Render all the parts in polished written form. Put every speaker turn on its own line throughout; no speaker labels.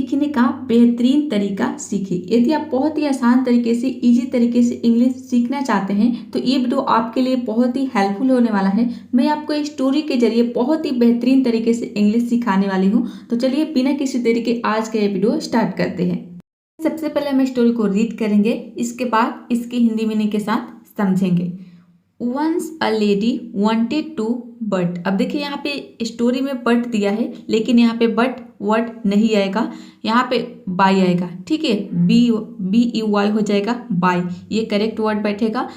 सीखने का बेहतरीन तरीका सीखें। यदि आप बहुत ही आसान तरीके से, इजी तरीके से इंग्लिश सीखना चाहते हैं तो ये वीडियो आपके लिए बहुत ही हेल्पफुल होने वाला है। मैं आपको एक स्टोरी के जरिए बहुत ही बेहतरीन तरीके से इंग्लिश सिखाने वाली हूँ। तो चलिए बिना किसी देरी के आज का ये वीडियो स्टार्ट करते हैं। सबसे पहले हम स्टोरी को रीड करेंगे, इसके बाद इसकी हिंदी मीनिंग के साथ समझेंगे। Once a lady wanted to but. अब देखिए यहाँ पे स्टोरी में बट दिया है, लेकिन यहाँ पे बट वर्ड नहीं आएगा, यहाँ पे बाई आएगा। ठीक है, BUY हो जाएगा बाई, ये करेक्ट वर्ड बैठेगा।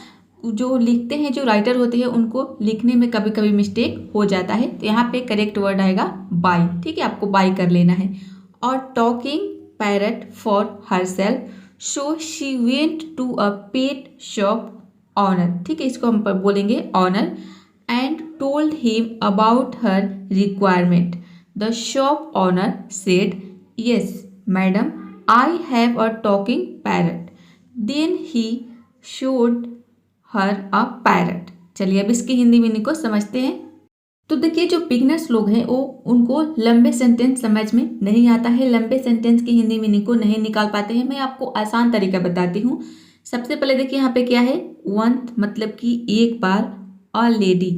जो लिखते हैं, जो राइटर होते हैं, उनको लिखने में कभी कभी मिस्टेक हो जाता है, तो यहाँ पे करेक्ट वर्ड आएगा बाई। ठीक है, आपको बाई कर लेना है। और talking parrot for herself, so she went to a pet shop owner. ठीक है, इसको हम बोलेंगे owner, and told him about her requirement. The shop owner said, yes madam, I have a talking parrot. Then he showed her a parrot. चलिए अब इसकी Hindi meaning को समझते हैं। तो देखिए, जो बिगनर्स लोग हैं वो उनको लंबे सेंटेंस समझ में नहीं आता है, लंबे सेंटेंस की हिंदी मीनिंग को नहीं निकाल पाते हैं। मैं आपको आसान तरीका बताती हूँ। सबसे पहले देखिए यहाँ पे क्या है, वंस मतलब कि एक बार, अ लेडी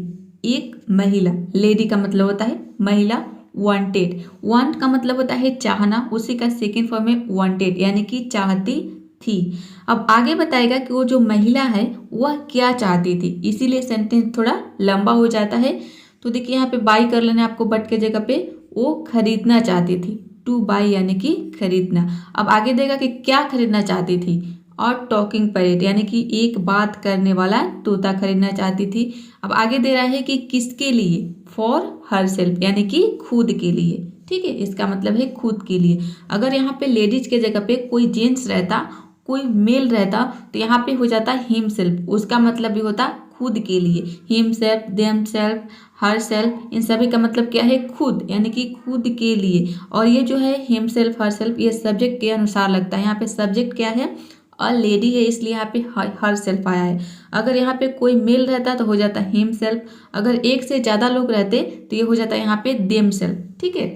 एक महिला, लेडी का मतलब होता है महिला, वांटेड, वांट का मतलब होता है चाहना, उसी का सेकेंड फॉर्म है वांटेड, यानी कि चाहती थी। अब आगे बताएगा कि वो जो महिला है वह क्या चाहती थी, इसीलिए सेंटेंस थोड़ा लंबा हो जाता है। तो देखिए यहाँ पे बाई कर लेना आपको, बट के जगह पे वो खरीदना चाहती थी, टू बाई यानी कि खरीदना। अब आगे देगा कि क्या खरीदना चाहती थी, और टॉकिंग पैरेट यानी कि एक बात करने वाला तोता खरीदना चाहती थी। अब आगे दे रहा है कि किसके लिए, फॉर हरसेल्फ यानी कि खुद के लिए। ठीक है, इसका मतलब है खुद के लिए। अगर यहाँ पे लेडीज के जगह पे कोई जेंट्स रहता, कोई मेल रहता, तो यहाँ पे हो जाता हिमसेल्फ, उसका मतलब भी होता खुद के लिए। हिमसेल्फ, देमसेल्फ, हरसेल्फ, इन सभी का मतलब क्या है, खुद, यानी कि खुद के लिए। और ये जो है हिमसेल्फ, हरसेल्फ, ये सब्जेक्ट के अनुसार लगता है। यहाँ पे सब्जेक्ट क्या है, अ लेडी है, इसलिए यहाँ पे हर सेल्फ आया है। अगर यहाँ पे कोई मेल रहता तो हो जाता हिम सेल्फ, अगर एक से ज़्यादा लोग रहते तो ये हो जाता है यहाँ पे देम सेल्फ। ठीक है,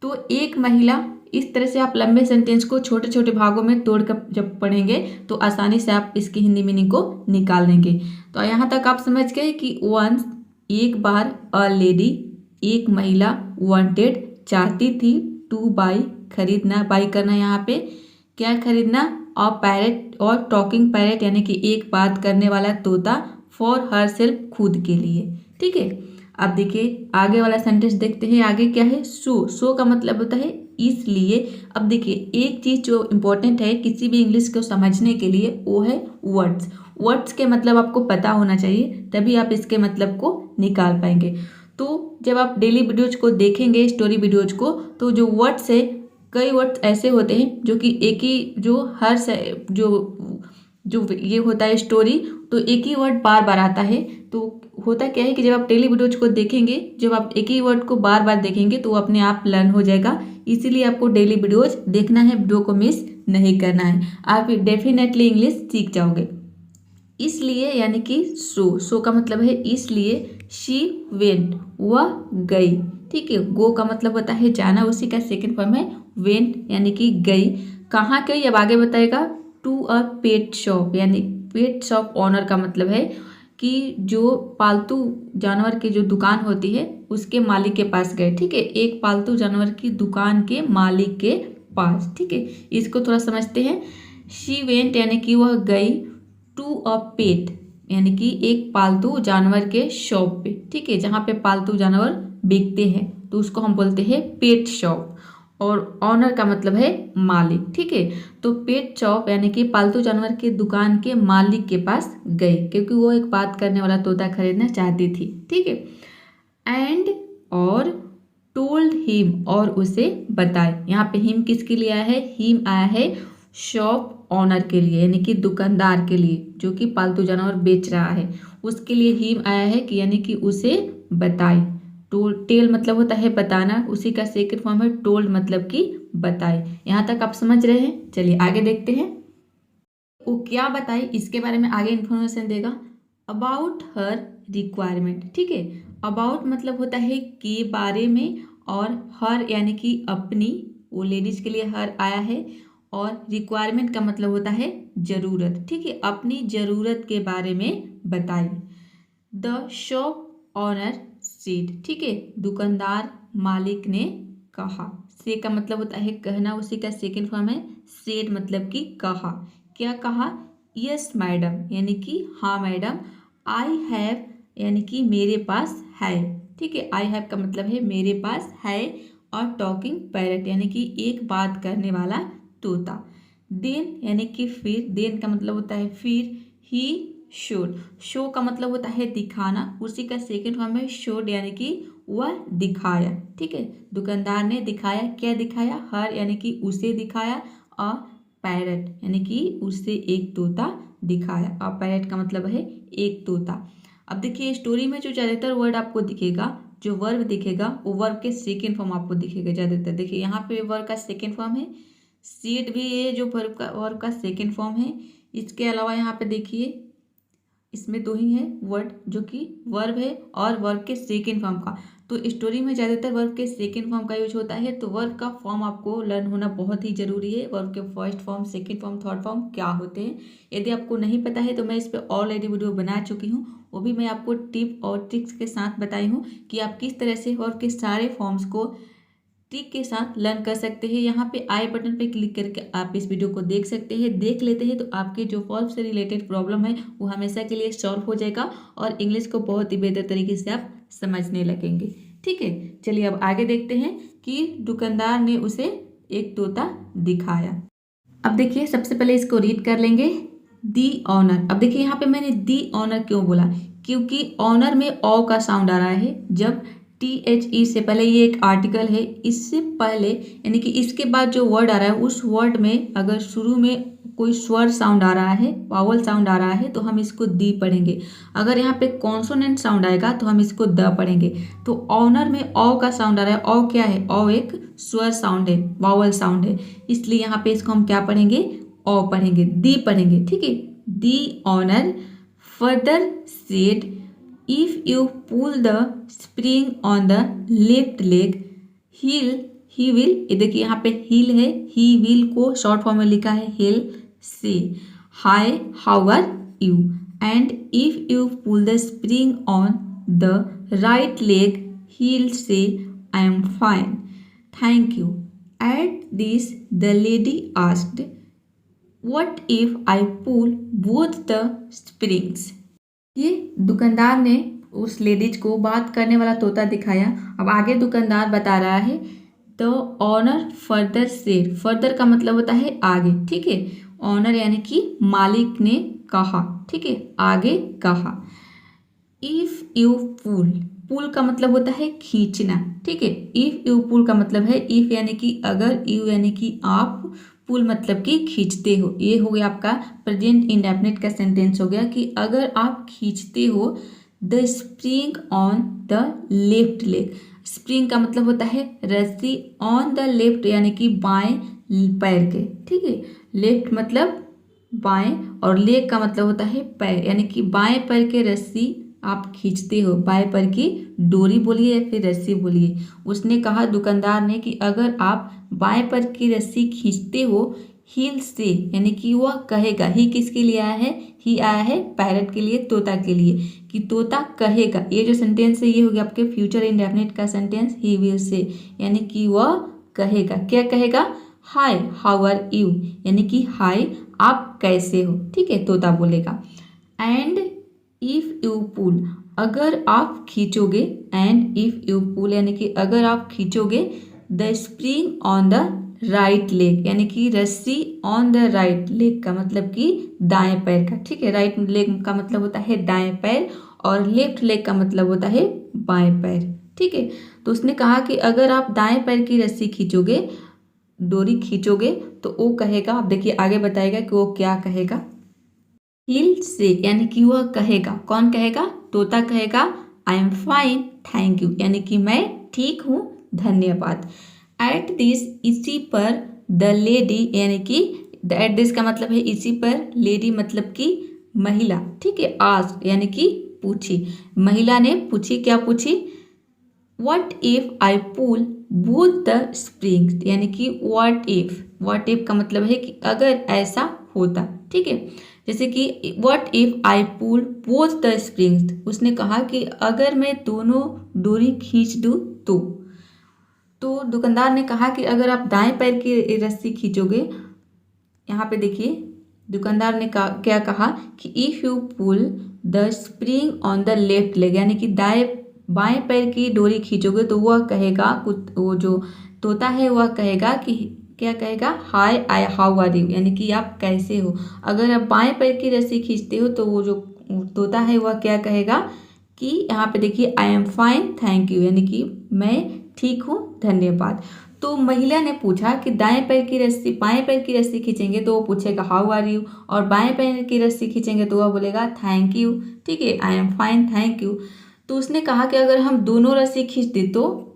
तो एक महिला, इस तरह से आप लंबे सेंटेंस को छोटे छोटे भागों में तोड़कर जब पढ़ेंगे तो आसानी से आप इसकी हिंदी मीनिंग को निकाल लेंगे। तो यहाँ तक आप समझ गए कि वंस एक बार, अ लेडी एक महिला, वांटेड चाहती थी, टू बाई खरीदना, बाई करना, यहाँ पे क्या खरीदना, अ पैरेट और टॉकिंग पैरेट यानी कि एक बात करने वाला तोता, फॉर हर सेल्फ खुद के लिए। ठीक है, अब देखिए आगे वाला सेंटेंस देखते हैं। आगे क्या है, सो का मतलब होता है इसलिए। अब देखिए एक चीज जो इम्पोर्टेंट है किसी भी इंग्लिश को समझने के लिए, वो है वर्ड्स। वर्ड्स के मतलब आपको पता होना चाहिए, तभी आप इसके मतलब को निकाल पाएंगे। तो जब आप डेली वीडियोज को देखेंगे, स्टोरी वीडियोज को, तो जो वर्ड्स है, कई वर्ड्स ऐसे होते हैं जो कि एक ही, जो हर जो ये होता है स्टोरी, तो एक ही वर्ड बार बार आता है। तो होता क्या है कि जब आप डेली वीडियोज को देखेंगे, जब आप एक ही वर्ड को बार बार देखेंगे तो वो अपने आप लर्न हो जाएगा। इसीलिए आपको डेली वीडियोज देखना है, वीडियो को मिस नहीं करना है, आप डेफिनेटली इंग्लिश सीख जाओगे। इसलिए यानी कि सो का मतलब है इसलिए, शी वेंट वह गई। ठीक है, गो का मतलब होता है जाना, उसी का सेकेंड फॉर्म है वेंट यानी कि गई। कहाँ गई, अब आगे बताएगा, टू अ पेट शॉप, यानी पेट शॉप ऑनर का मतलब है कि जो पालतू जानवर की जो दुकान होती है उसके मालिक के पास गए। ठीक है, एक पालतू जानवर की दुकान के मालिक के पास। ठीक है, इसको थोड़ा समझते हैं। शी वेंट यानी कि वह गई, टू अ पेट यानी कि एक पालतू जानवर के शॉप पे। ठीक है, जहाँ पे पालतू जानवर बिकते हैं तो उसको हम बोलते हैं पेट शॉप, और ऑनर का मतलब है मालिक। ठीक है, तो पेट शॉप यानी कि पालतू जानवर की दुकान के मालिक के पास गई, क्योंकि वो एक बात करने वाला तोता खरीदना चाहती थी। ठीक है, एंड और टोल्ड हिम और उसे बताए। यहाँ पे हिम किसके लिए आया है, हिम आया है शॉप ऑनर के लिए, यानी कि दुकानदार के लिए, जो कि पालतू जानवर बेच रहा है, उसके लिए हिम आया है कि यानी कि उसे बताए। टेल मतलब होता है बताना, उसी का सेकंड फॉर्म है टोल्ड, मतलब कि बताए। यहाँ तक आप समझ रहे हैं। चलिए आगे देखते हैं, वो क्या बताए इसके बारे में आगे इन्फॉर्मेशन देगा। About her requirement. ठीक है, अबाउट मतलब होता है के बारे में, और हर यानी कि अपनी, वो लेडीज के लिए हर आया है। और रिक्वायरमेंट का मतलब होता है ज़रूरत, ठीक है, अपनी ज़रूरत के बारे में बताइए। द शॉप ऑनर सेड, ठीक है, दुकानदार मालिक ने कहा। से का मतलब होता है कहना, उसी का सेकेंड फॉर्म है सेड, मतलब कि कहा। क्या कहा? यस मैडम, यानी कि हाँ मैडम। आई हैव, यानी कि मेरे पास है, ठीक है, आई हैव का मतलब है मेरे पास है। और टॉकिंग पैरट, यानी कि एक बात करने वाला तोता। देन, यानी कि फिर, देन का मतलब होता है फिर। ही शोड, शो का मतलब होता है दिखाना, उसी का सेकेंड फॉर्म है शोड, यानी कि वह दिखाया, ठीक है। दुकानदार ने दिखाया, क्या दिखाया? हर, यानी कि उसे दिखाया। और पैरट, यानी कि उससे एक तोता दिखाया। और पैरट का मतलब है एक तोता। अब देखिए स्टोरी में जो ज़्यादातर वर्ड आपको दिखेगा, जो वर्ब दिखेगा, वो वर्ब के सेकेंड फॉर्म आपको दिखेगा ज़्यादातर। देखिए यहाँ पे वर्ब का सेकेंड फॉर्म है, सीड भी है जो वर्ब का सेकेंड फॉर्म है। इसके अलावा यहाँ पे देखिए इसमें दो ही है वर्ड, जो कि वर्ब है और वर्ब के सेकेंड फॉर्म का। तो स्टोरी में ज़्यादातर वर्ब के सेकेंड फॉर्म का यूज होता है। तो वर्ब का फॉर्म आपको लर्न होना बहुत ही जरूरी है। वर्ब के first form, second form, third form क्या होते हैं। यदि आपको नहीं पता है तो मैं इस पर ऑलरेडी वीडियो बना चुकी हूँ, वो भी मैं आपको टिप और ट्रिक्स के साथ बताई हूँ कि आप किस तरह से वर्ब के सारे फॉर्म्स को ट्रिक के साथ लर्न कर सकते हैं। यहाँ पे आई बटन पे क्लिक करके आप इस वीडियो को देख सकते हैं। देख लेते हैं तो आपके जो वर्ब से रिलेटेड प्रॉब्लम है वो हमेशा के लिए सॉल्व हो जाएगा और इंग्लिश को बहुत ही बेहतर तरीके से आप समझने लगेंगे, ठीक है। चलिए अब आगे देखते हैं कि दुकानदार ने उसे एक तोता दिखाया। अब देखिए सबसे पहले इसको रीड कर लेंगे। दी ऑनर, अब देखिए यहाँ पे मैंने दी ऑनर क्यों बोला, क्योंकि ऑनर में ओ का साउंड आ रहा है। जब THE से पहले, ये एक आर्टिकल है, इससे पहले यानी कि इसके बाद जो वर्ड आ रहा है उस वर्ड में अगर शुरू में कोई स्वर साउंड आ रहा है, वावल साउंड आ रहा है, तो हम इसको दी पढ़ेंगे। अगर यहाँ पे कॉन्सोनेंट साउंड आएगा तो हम इसको द पढ़ेंगे। तो ऑनर में ओ का साउंड आ रहा है। ओ क्या है? ओ एक स्वर साउंड है, वावल साउंड है, इसलिए यहाँ पे इसको हम क्या पढ़ेंगे? ओ पढ़ेंगे, दी पढ़ेंगे, ठीक है। The honour further said, if you pull the spring on the left leg, he will, ये देखिए यहाँ पे हिल है, he will को शॉर्ट फॉर्म में लिखा है he'll say hi how are you, and if you pull the spring on the right leg, he'll say I am fine thank you. At this the lady asked, what if I pull both the springs? ये दुकानदार ने उस ladies को बात करने वाला तोता दिखाया। अब आगे दुकानदार बता रहा है, तो ऑनर फर्दर सेड, फर्दर का मतलब होता है आगे, ठीक है। ऑनर यानी कि मालिक ने कहा, ठीक है, आगे कहा। इफ यू पुल, पुल का मतलब होता है खींचना, ठीक है। इफ यू पुल का मतलब है इफ यानी कि अगर, यू यानी कि आप, पुल मतलब कि खींचते हो। ये हो गया आपका प्रेजेंट इंडेफिनिट का सेंटेंस हो गया कि अगर आप खींचते हो the spring on the left leg. Spring का मतलब होता है रस्सी, ऑन द लेफ्ट यानी कि बाएं पैर के, ठीक है। लेफ्ट मतलब बाएं और लेग का मतलब होता है पैर, यानी कि बाएं पैर के रस्सी आप खींचते हो। बाएं पैर की डोरी बोलिए या फिर रस्सी बोलिए। उसने कहा, दुकानदार ने, कि अगर आप बाएं पैर की रस्सी खींचते हो, हील से, यानी कि वह कहेगा। ही किसके लिए आया है? ही आया है पैरट के लिए, तोता के लिए, कि तोता कहेगा। ये जो सेंटेंस है ये हो गया आपके फ्यूचर इंडेफिनिट का सेंटेंस, ही विल से, यानी कि वह कहेगा। क्या कहेगा? हाय हाउ आर यू, यानी कि हाय आप कैसे हो, ठीक है, तोता बोलेगा। एंड इफ यू पुल, अगर आप खींचोगे, एंड इफ यू पुल यानी कि अगर आप खींचोगे the spring on the right leg, यानी कि रस्सी ऑन द राइट लेग का मतलब कि दाएं पैर का, ठीक है। राइट लेग का मतलब होता है दाएं पैर और लेफ्ट लेग का मतलब होता है बाएं पैर, ठीक है। तो उसने कहा कि अगर आप दाएं पैर की रस्सी खींचोगे, डोरी खींचोगे, तो वो कहेगा, आप देखिए आगे बताएगा कि वो क्या कहेगा। हिल से, यानी कि वह कहेगा। कौन कहेगा? तोता कहेगा, I am fine thank you, यानी कि मैं ठीक हूँ धन्यवाद। एट दिस, इसी पर, द लेडी, यानी कि एट दिस का मतलब है इसी पर, लेडी मतलब कि महिला, ठीक है। आस्क्ड यानी कि पूछी, महिला ने पूछी, क्या पूछी? What if I pull both the springs, यानी कि व्हाट इफ का मतलब है कि अगर ऐसा होता, ठीक है। जैसे कि what if I pull both the springs, उसने कहा कि अगर मैं दोनों डोरी खींच दूँ तो दुकानदार ने कहा कि अगर आप दाएं पैर की रस्सी खींचोगे, यहाँ पे देखिए दुकानदार ने क्या कहा कि if you pull the spring on the left leg, यानी कि बाएं पैर की डोरी खींचोगे तो वह कहेगा, वो जो तोता है वह कहेगा कि क्या कहेगा, हाय आई हाउ आर यू, यानी कि आप कैसे हो। अगर आप बाएं पैर की रस्सी खींचते हो तो वो जो तोता है वह क्या कहेगा कि यहाँ पे देखिए I am fine thank you, यानी कि मैं ठीक हूँ धन्यवाद। तो महिला ने पूछा कि बाएं पैर की रस्सी खींचेंगे तो वो पूछेगा हाउ आर यू, और बाएं पैर की रस्सी खींचेंगे तो वह बोलेगा थैंक यू, ठीक है, I am fine thank you. तो उसने कहा कि अगर हम दोनों रस्सी खींच दे तो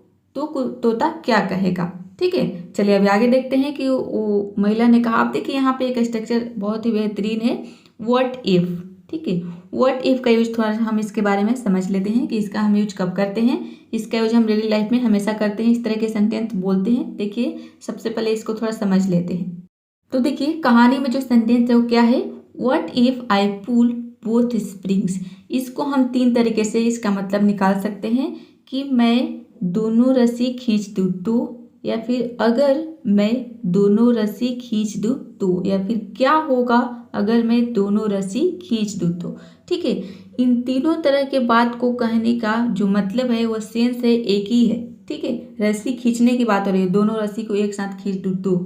तोता क्या कहेगा, ठीक है। चलिए अभी आगे देखते हैं कि वो महिला ने कहा। आप देखिए यहाँ पे एक स्ट्रक्चर बहुत ही बेहतरीन है, व्हाट इफ, ठीक है। व्हाट इफ का यूज थोड़ा सा हम इसके बारे में समझ लेते हैं कि इसका हम यूज कब करते हैं। इसका यूज हम डेली लाइफ में हमेशा करते हैं, इस तरह के सेंटेंस बोलते हैं। देखिए सबसे पहले इसको थोड़ा समझ लेते हैं। तो देखिए कहानी में जो सेंटेंस है वो क्या है, what if I pull both springs. इसको हम 3 तरीके से इसका मतलब निकाल सकते हैं कि मैं दोनों रस्सी खींच दूँ तो, या फिर अगर मैं दोनों रस्सी खींच दूँ तो, या फिर क्या होगा अगर मैं दोनों रस्सी खींच दूँ तो, ठीक है। इन तीनों तरह के बात को कहने का जो मतलब है वो सेंस है एक ही है, ठीक है। रस्सी खींचने की बात हो रही है, दोनों रस्सी को एक साथ खींच दूँ तो,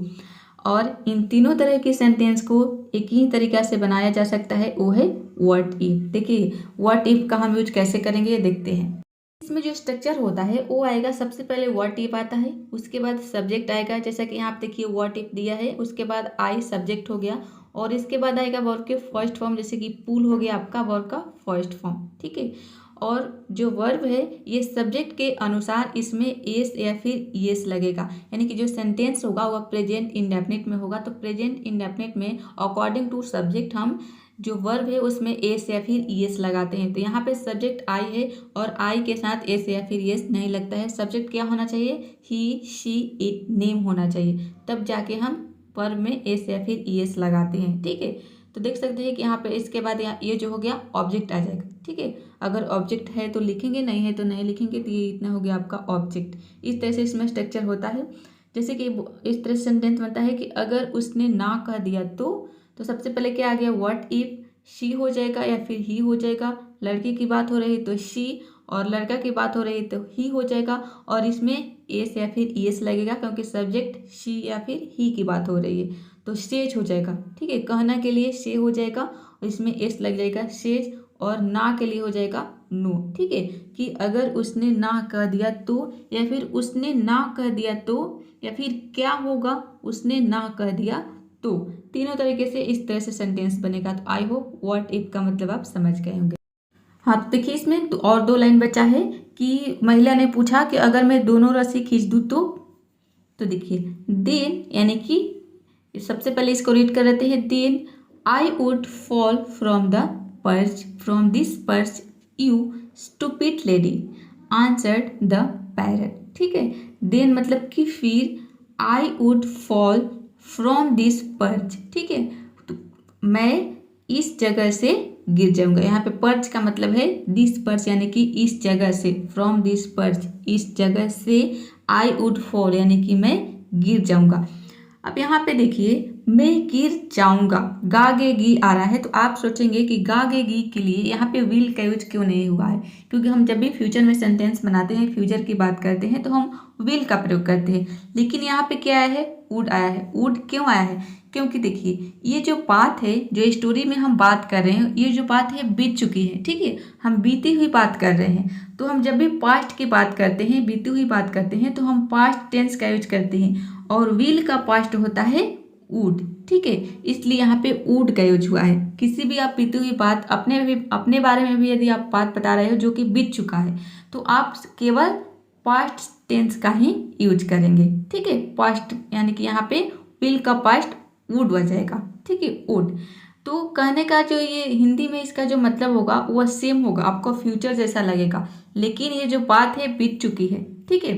और इन तीनों तरह के सेंटेंस को एक ही तरीका से बनाया जा सकता है, वो है व्हाट इफ। देखिए व्हाट इफ का हम यूज कैसे करेंगे ये देखते हैं। इसमें जो स्ट्रक्चर होता है वो आएगा, सबसे पहले व्हाट इफ आता है, उसके बाद सब्जेक्ट आएगा, जैसा कि यहाँ पे देखिए व्हाट इफ दिया है, उसके बाद आई सब्जेक्ट हो गया, और इसके बाद आएगा वर्ब के फर्स्ट फॉर्म, जैसे कि पुल हो गया आपका वर्ब का फर्स्ट फॉर्म, ठीक है। और जो वर्ब है ये सब्जेक्ट के अनुसार इसमें एस या फिर येस लगेगा, यानी कि जो सेंटेंस होगा वह प्रेजेंट इंडेफिनिट में होगा। तो प्रेजेंट इंडेफिनिट में अकॉर्डिंग टू सब्जेक्ट हम जो वर्ब है उसमें एस या फिर येस लगाते हैं। तो यहाँ पे सब्जेक्ट आई है और आई के साथ एस या फिर येस नहीं लगता है। सब्जेक्ट क्या होना चाहिए, ही शी इट नेम होना चाहिए, तब जाके हम वर्ब में एस या फिर येस लगाते हैं, ठीक है। तो देख सकते हैं कि यहाँ पे इसके बाद यहाँ ये जो हो गया ऑब्जेक्ट आ जाएगा, ठीक है। अगर ऑब्जेक्ट है तो लिखेंगे, नहीं है तो नहीं लिखेंगे, तो ये इतना हो गया आपका ऑब्जेक्ट। इस तरह से इसमें स्ट्रक्चर होता है। जैसे कि इस तरह से सेंटेंस बनता है कि अगर उसने ना कह दिया तो सबसे पहले क्या आ गया, व्हाट इफ शी हो जाएगा या फिर ही हो जाएगा। लड़की की बात हो रही है तो शी, और लड़का की बात हो रही है तो ही हो जाएगा, और इसमें एस या फिर येस लगेगा क्योंकि सब्जेक्ट शी या फिर ही की बात हो रही है, तो सेज हो जाएगा, ठीक है। कहना के लिए से हो जाएगा और इसमें एस लग जाएगा सेज, और ना के लिए हो जाएगा नो, ठीक है। कि अगर उसने ना कह दिया तो, या फिर उसने ना कह दिया तो, या फिर क्या होगा उसने ना कह दिया तो, तीनों तरीके से इस तरह से सेंटेंस बनेगा। तो आई होप व्हाट इफ का मतलब आप समझ गए होंगे। हाँ तो देखिए इसमें और 2 लाइन बचा है कि महिला ने पूछा कि अगर मैं दोनों रस्सी खींच दूँ तो देखिए देन, यानी कि सबसे पहले इसको रीड कर लेते हैं। Then I would fall from this perch you stupid lady answered the parrot, ठीक है। देन मतलब कि फिर I would fall from this perch, ठीक है, तो मैं इस जगह से गिर जाऊंगा। यहाँ पे पर्च का मतलब है दिस पर्च, यानी कि इस जगह से, फ्रॉम दिस पर्च इस जगह से, आई वुड फॉल यानी कि मैं गिर जाऊंगा। अब यहाँ पे देखिए मैं गिर जाऊंगा, गागेगी आ रहा है, तो आप सोचेंगे कि गागेगी के लिए यहाँ पे विल का यूज क्यों नहीं हुआ है, क्योंकि हम जब भी फ्यूचर में सेंटेंस बनाते हैं, फ्यूचर की बात करते हैं तो हम विल का प्रयोग करते हैं, लेकिन यहाँ पे क्या आया है, वुड आया है। वुड क्यों आया है, क्योंकि देखिए ये जो बात है, जो स्टोरी में हम बात कर रहे हैं, ये जो बात है बीत चुकी है, ठीक है, हम बीती हुई बात कर रहे हैं। तो हम जब भी पास्ट की बात करते हैं, बीती हुई बात करते हैं, तो हम पास्ट टेंस का यूज करते हैं, और विल का पास्ट होता है वुड, ठीक है, इसलिए यहाँ पे वुड का यूज हुआ है। किसी भी आप बीती हुई बात, अपने बारे में भी यदि आप बात बता रहे हो जो कि बीत चुका है, तो आप केवल पास्ट टेंस का ही यूज करेंगे, ठीक है। पास्ट यानी कि यहाँ पे विल का पास्ट वुड हो जाएगा, ठीक है, वुड। तो कहने का जो ये हिंदी में इसका जो मतलब होगा वह सेम होगा, आपको फ्यूचर जैसा लगेगा, लेकिन ये जो बात है बीत चुकी है, ठीक है।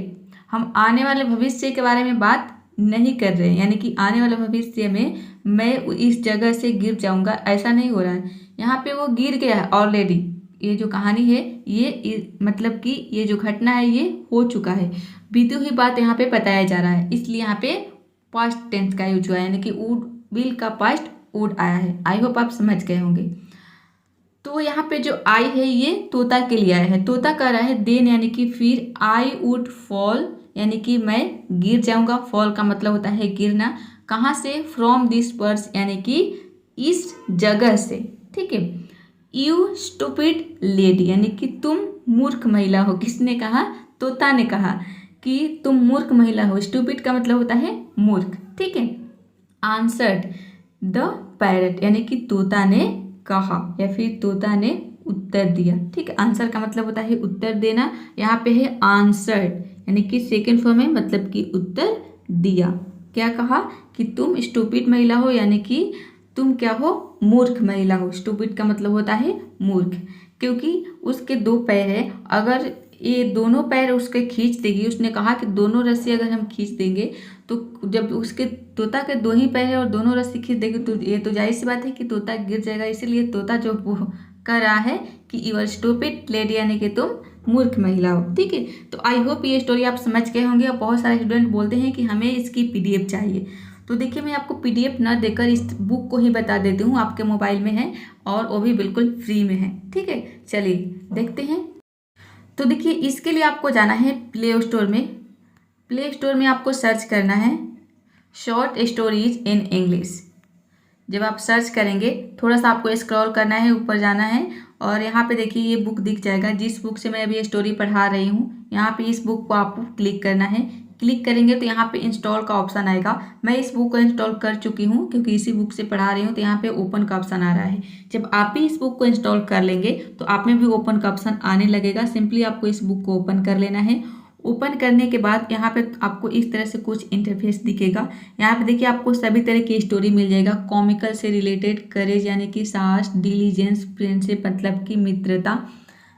हम आने वाले भविष्य के बारे में बात नहीं कर रहे हैं, यानी कि आने वाले भविष्य में मैं इस जगह से गिर जाऊंगा, ऐसा नहीं हो रहा है। यहाँ पे वो गिर गया है ऑलरेडी। ये जो कहानी है ये मतलब कि ये जो घटना है ये हो चुका है, बीती हुई बात यहाँ पे बताया जा रहा है, इसलिए यहाँ पे पास्ट टेंस का यूज हुआ है, यानी कि वुड विल का पास्ट वुड आया है। आई होप आप समझ गए होंगे। तो यहाँ पे जो आई है ये तोता के लिए आया है। तोता कह रहा है देन, यानी कि फिर आई वुड फॉल, यानी कि मैं गिर जाऊंगा। फॉल का मतलब होता है गिरना। कहाँ से? फ्रॉम दिस पर्स, यानी कि इस जगह से। ठीक है। यू स्टूपिड लेडी, यानी कि तुम मूर्ख महिला हो। किसने कहा? तोता ने कहा कि तुम मूर्ख महिला हो। स्टूपिड का मतलब होता है मूर्ख। ठीक है। आंसर्ड द पैरट, यानी कि तोता ने कहा या फिर तोता ने उत्तर दिया। ठीक है। आंसर का मतलब होता है उत्तर देना। यहाँ पे है आंसर्ड, यानी कि सेकेंड फॉर्म है, मतलब कि उत्तर दिया। क्या कहा? कि तुम स्टूपिड महिला हो, यानी कि तुम क्या हो? मूर्ख महिला हो। स्टूपिड का मतलब होता है मूर्ख, क्योंकि उसके दो पैर है। अगर ये दोनों पैर उसके खींच देगी, उसने कहा कि दोनों रस्सी अगर हम खींच देंगे तो जब उसके तोता के दो ही पैर है और दोनों रस्सी खींच देगी तो ये तो जाहिर सी बात है कि तोता गिर जाएगा। इसीलिए तोता जो कर रहा है कि यू आर स्टूपिड लेडी, यानी कि तुम मूर्ख महिला हो। ठीक है। तो आई होप ये स्टोरी आप समझ गए होंगे। और बहुत सारे स्टूडेंट बोलते हैं कि हमें इसकी पीडीएफ चाहिए, तो देखिए मैं आपको पीडीएफ ना देकर इस बुक को ही बता देती हूँ। आपके मोबाइल में है और वो भी बिल्कुल फ्री में है। ठीक है। चलिए देखते हैं। तो देखिए इसके लिए आपको जाना है प्ले स्टोर में। प्ले स्टोर में आपको सर्च करना है शॉर्ट स्टोरीज इन इंग्लिश। जब आप सर्च करेंगे थोड़ा सा आपको स्क्रॉल करना है, ऊपर जाना है और यहाँ पे देखिए ये बुक दिख जाएगा, जिस बुक से मैं अभी स्टोरी पढ़ा रही हूँ। यहाँ पे इस बुक को आपको क्लिक करना है। क्लिक करेंगे तो यहाँ पे इंस्टॉल का ऑप्शन आएगा। मैं इस बुक को इंस्टॉल कर चुकी हूँ क्योंकि इसी बुक से पढ़ा रही हूँ, तो यहाँ पे ओपन का ऑप्शन आ रहा है। जब आप भी इस बुक को इंस्टॉल कर लेंगे तो आप में भी ओपन का ऑप्शन आने लगेगा। सिंपली आपको इस बुक को ओपन कर लेना है। ओपन करने के बाद यहाँ पे आपको इस तरह से कुछ इंटरफेस दिखेगा। यहाँ पे देखिए आपको सभी तरह की स्टोरी मिल जाएगा। कॉमिकल से रिलेटेड, करेज यानी कि साहस, डिलीजेंस, फ्रेंडशिप मतलब कि मित्रता,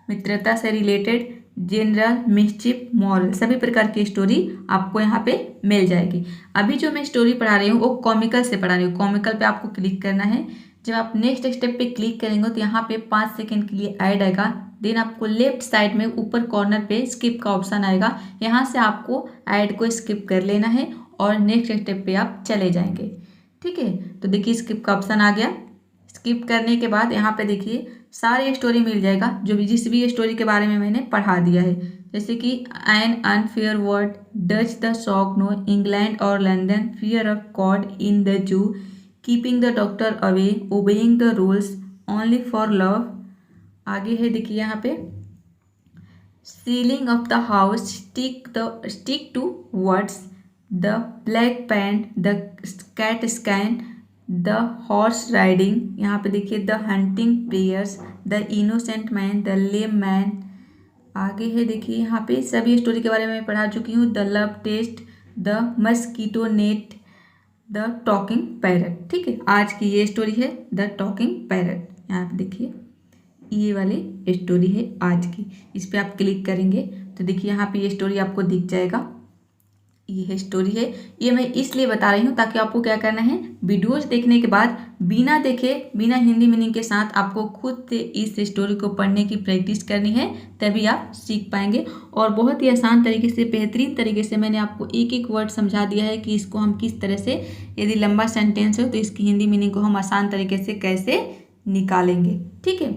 मित्रता से रिलेटेड, जनरल, मिस्चिफ, मॉरल, सभी प्रकार की स्टोरी आपको यहाँ पे मिल जाएगी। अभी जो मैं स्टोरी पढ़ा रही हूँ वो कॉमिकल से पढ़ा रही हूँ। कॉमिकल पे आपको क्लिक करना है। जब आप नेक्स्ट स्टेप पे क्लिक करेंगे तो यहाँ पे 5 सेकंड के लिए ऐड आएगा। देन आपको लेफ्ट साइड में ऊपर कॉर्नर पे स्किप का ऑप्शन आएगा। यहाँ से आपको ऐड को स्किप कर लेना है और नेक्स्ट स्टेप पे आप चले जाएंगे। ठीक है। तो देखिए स्किप का ऑप्शन आ गया। स्किप करने के बाद यहाँ पे देखिए सारी स्टोरी मिल जाएगा, जो भी जिस भी स्टोरी के बारे में मैंने पढ़ा दिया है। जैसे कि an unfair word, Dutch the shock no, England और London, fear of God in the zoo, keeping the doctor away, obeying the rules, only for love. आगे है देखिए यहाँ पे ceiling of the house, stick to words, the black pant, the cat scan, the horse riding. यहाँ पे देखिए the hunting prayers, the innocent man, the lame man. आगे है देखिए यहाँ पे सभी स्टोरी के बारे में मैं पढ़ा चुकी हूँ। The love test, the mosquito net, the talking parrot. ठीक है। आज की ये स्टोरी है द टॉकिंग पैरट। यहाँ पे देखिए ये वाली स्टोरी है आज की। इस पर आप क्लिक करेंगे तो देखिए यहाँ पे ये स्टोरी आपको दिख जाएगा। ये स्टोरी है। ये मैं इसलिए बता रही हूँ ताकि आपको क्या करना है, वीडियोज देखने के बाद बिना देखे, बिना हिंदी मीनिंग के साथ आपको खुद से इस स्टोरी को पढ़ने की प्रैक्टिस करनी है, तभी आप सीख पाएंगे। और बहुत ही आसान तरीके से, बेहतरीन तरीके से मैंने आपको एक एक वर्ड समझा दिया है कि इसको हम किस तरह से, यदि लंबा सेंटेंस हो तो इसकी हिंदी मीनिंग को हम आसान तरीके से कैसे निकालेंगे। ठीक है।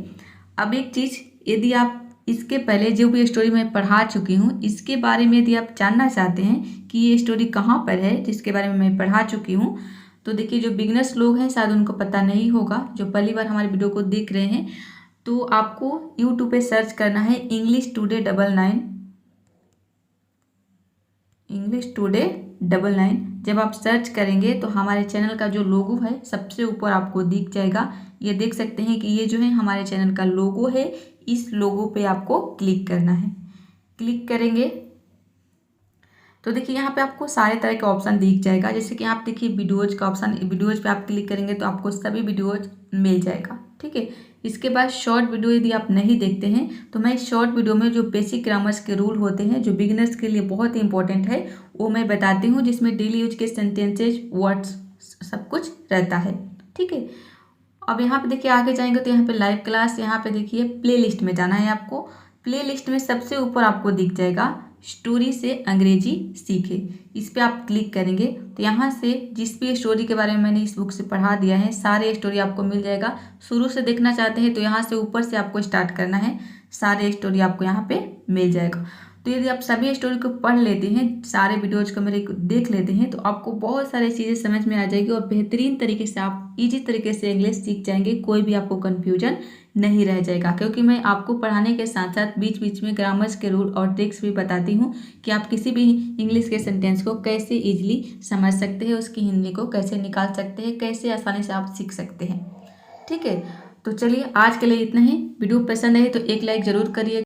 अब एक चीज़, यदि आप इसके पहले जो भी स्टोरी मैं पढ़ा चुकी हूँ इसके बारे में यदि आप जानना चाहते हैं कि ये स्टोरी कहाँ पर है जिसके बारे में मैं पढ़ा चुकी हूँ, तो देखिए जो बिगनर्स लोग हैं शायद उनको पता नहीं होगा। जो पहली बार हमारे वीडियो को देख रहे हैं तो आपको यूट्यूब पे सर्च करना है इंग्लिश टुडे 99, इंग्लिश टुडे 99। जब आप सर्च करेंगे तो हमारे चैनल का जो लोगो है सबसे ऊपर आपको दिख जाएगा। ये देख सकते हैं कि ये जो है हमारे चैनल का लोगो है। इस लोगो पे आपको क्लिक करना है। क्लिक करेंगे तो देखिए यहाँ पे आपको सारे तरह के ऑप्शन दिख जाएगा। जैसे कि आप देखिए वीडियोज का ऑप्शन, वीडियोज पे आप क्लिक करेंगे तो आपको सभी वीडियोज मिल जाएगा। ठीक है। इसके बाद शॉर्ट वीडियो यदि आप नहीं देखते हैं तो मैं इस शॉर्ट वीडियो में जो बेसिक ग्रामर्स के रूल होते हैं जो बिगिनर्स के लिए बहुत ही इंपॉर्टेंट है वो मैं बताती हूँ, जिसमें डेली यूज के सेंटेंसेज, वर्ड्स सब कुछ रहता है। ठीक है। अब यहाँ पे देखिए आगे जाएंगे तो यहाँ पे लाइव क्लास, यहाँ पे देखिए प्ले लिस्ट में जाना है आपको। प्ले लिस्ट में सबसे ऊपर आपको दिख जाएगा स्टोरी से अंग्रेजी सीखे, इस पर आप क्लिक करेंगे तो यहाँ से जिस भी स्टोरी के बारे में मैंने इस बुक से पढ़ा दिया है सारे स्टोरी आपको मिल जाएगा। शुरू से देखना चाहते हैं तो यहाँ से ऊपर से आपको स्टार्ट करना है, सारे स्टोरी आपको यहाँ पे मिल जाएगा। तो यदि आप सभी स्टोरी को पढ़ लेते हैं, सारे वीडियोज को मेरे देख लेते हैं, तो आपको बहुत सारी चीज़ें समझ में आ जाएगी और बेहतरीन तरीके से आप इजी तरीके से इंग्लिश सीख जाएंगे। कोई भी आपको कन्फ्यूजन नहीं रह जाएगा, क्योंकि मैं आपको पढ़ाने के साथ साथ बीच बीच में ग्रामर्स के रूल और ट्रिक्स भी बताती हूँ कि आप किसी भी इंग्लिश के सेंटेंस को कैसे ईजिली समझ सकते हैं, उसकी हिंदी को कैसे निकाल सकते हैं, कैसे आसानी से आप सीख सकते हैं। ठीक है। तो चलिए आज के लिए इतना ही। वीडियो पसंद आए तो एक लाइक ज़रूर करिए।